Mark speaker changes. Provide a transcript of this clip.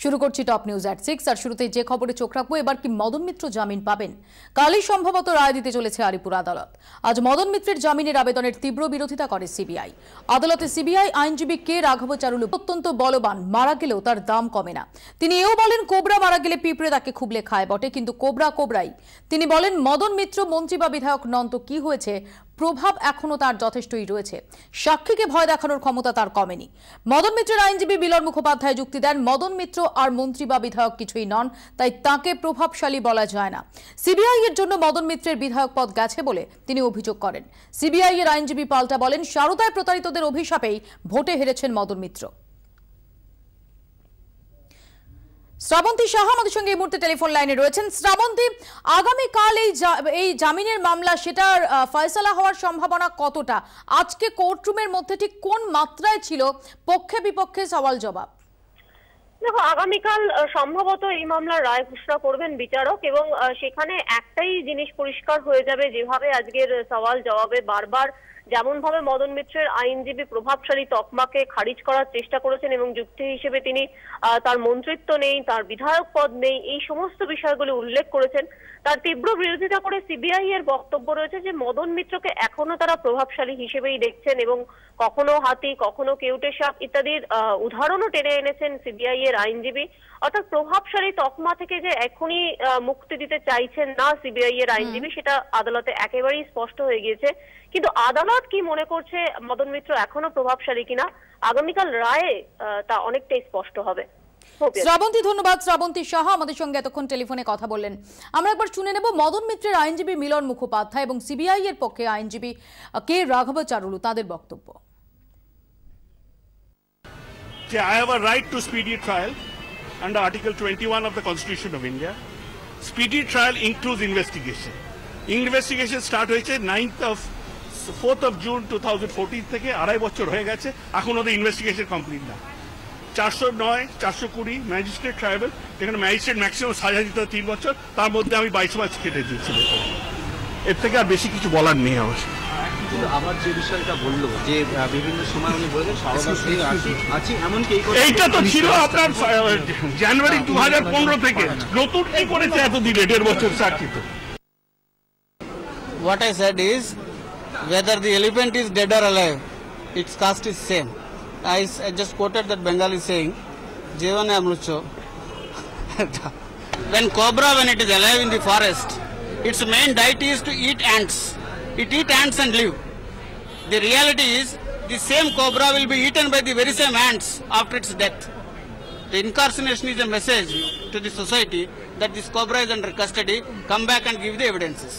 Speaker 1: শুরু করছি top news এট 6 আর শুরুতেই যে খবরে চোখ রাখবো এবার কি মদন মিত্র জামিন পাবেন। কালই সম্ভবত রায় দিতে চলেছে আলিপুর আদালত। আজ মদন মিত্রের জামিনের আবেদনের তীব্র বিরোধিতা করে সিবিআই। আদালতে সিবিআই আইনজীবী কে রাঘবাচারুলু অত্যন্ত বলবান, মারা গেলেও তার দাম কমে না। তিনি এও বলেন কোবরা মারা গেলে পিঁপড়ে তাকে খুবলে খায় বটে, কিন্তু কোবরা কোবরাই। তিনি বলেন মদন মিত্র মন্ত্রী বা বিধায়ক নন তো কি হয়েছে, প্রভাব এখনো তার যথেষ্টই রয়েছে। সাক্ষীকে ভয় দেখানোর ক্ষমতা তার কমেনি। মদন মিত্রের আইনজীবী বিলর মুখোপাধ্যায় যুক্তি দেন, মদন মিত্র আর মন্ত্রী বা বিধায়ক কিছুই নন, তাই তাকে প্রভাবশালী বলা যায় না। সিবিআই এর জন্য মদন মিত্রের বিধায়ক পদ গেছে বলে তিনি অভিযোগ করেন। সিবিআই এর আইনজীবী পাল্টা বলেন সারদায় প্রতারিতদের অভিশাপেই ভোটে হেরেছেন মদন মিত্র। শ্রাবন্তী সাহা আমাদের সঙ্গে এই মুহূর্তে টেলিফোন লাইনে রয়েছেন। শ্রাবন্তী, আগামীকাল এই জামিনের মামলা সেটার ফয়সালা হওয়ার সম্ভাবনা কতটা? আজকে কোর্টরুমের মধ্যে ঠিক কোন মাত্রায় ছিল পক্ষে বিপক্ষে সওয়াল জবাব?
Speaker 2: দেখো, আগামীকাল সম্ভবত এই মামলার রায় ঘোষণা করবেন বিচারক, এবং সেখানে একটাই জিনিস পরিষ্কার হয়ে যাবে, যেভাবে আজকের সওয়াল জবাবে বারবার যেমন ভাবে মদন মিত্রের আইনজীবী প্রভাবশালী তকমাকে খারিজ করার চেষ্টা করেছেন এবং যুক্তি হিসেবে তিনি তার মন্ত্রিত্ব নেই, তার বিধায়ক পদ নেই, এই সমস্ত বিষয়গুলো উল্লেখ করেছেন। তার তীব্র বিরোধিতা করে সিবিআই এর বক্তব্য রয়েছে যে মদন মিত্রকে এখনো তারা প্রভাবশালী হিসেবেই দেখছেন এবং কখনো হাতি কখনো কেউটে সাপ ইত্যাদির উদাহরণও টেনে এনেছেন সিবিআই এর আইনজীবী। অর্থাৎ প্রভাবশালী তকমা থেকে যে এখনই মুক্তি দিতে চাইছেন না সিবিআই এর আইনজীবী, সেটা আদালতে একেবারেই স্পষ্ট হয়ে গিয়েছে। কিন্তু আদালত কি মনে করছে মদন মিত্র এখনো প্রভাবশালী কিনা, আগামীকাল রায়ে তা অনেকটাই স্পষ্ট হবে।
Speaker 1: শ্রাবন্তী, ধন্যবাদ। শ্রাবন্তী সাহা আমাদের সঙ্গে এতক্ষণ টেলিফোনে কথা বললেন। আমরা একবার শুনে নেব মদন মিত্রের আইনজীবী মিলন মুখোপাধ্যায় এবং সিবিআই এর পক্ষে আইনজীবী কে রাঘবাচারুলু তাদের বক্তব্য।
Speaker 3: I have a right to speedy trial under Article 21 of the Constitution of India. Speedy trial includes investigation. Investigation start হয়েছে 4th of June 2014 থেকে 2.5 বছর হয়ে গেছে, এখনো তো ইনভেস্টিগেশন কমপ্লিট না। 409, 420 ম্যাজিস্ট্রেট ট্রাইব্যুনাল, যেখানে ম্যাজিস্ট্রেট ম্যাক্সিমাম সাজা দিতে 3 বছর, তার মধ্যে আমি 22 মাস কেটে দিয়েছিল। এর থেকে আর বেশি কিছু বলার নেই আমার।
Speaker 4: আবার যে বিষয়টা বললো যে বিভিন্ন সময় উনি বলেছেন আছি, এমনকি
Speaker 3: এইটা তো ছিল আপনার জানুয়ারি 2015 থেকে, নতুন কি করেছে এতদিনে 1.5 বছর সাক্ষী তো।
Speaker 5: What I said is whether the elephant is dead or alive, its caste is same. I just quoted that Bengali saying, Jevane Amrucho. When it is alive in the forest, its main diet is to eat ants. It eats ants and live. The reality is, the same cobra will be eaten by the very same ants after its death. The incarceration is a message to the society that this cobra is under custody. Come back and give the evidences.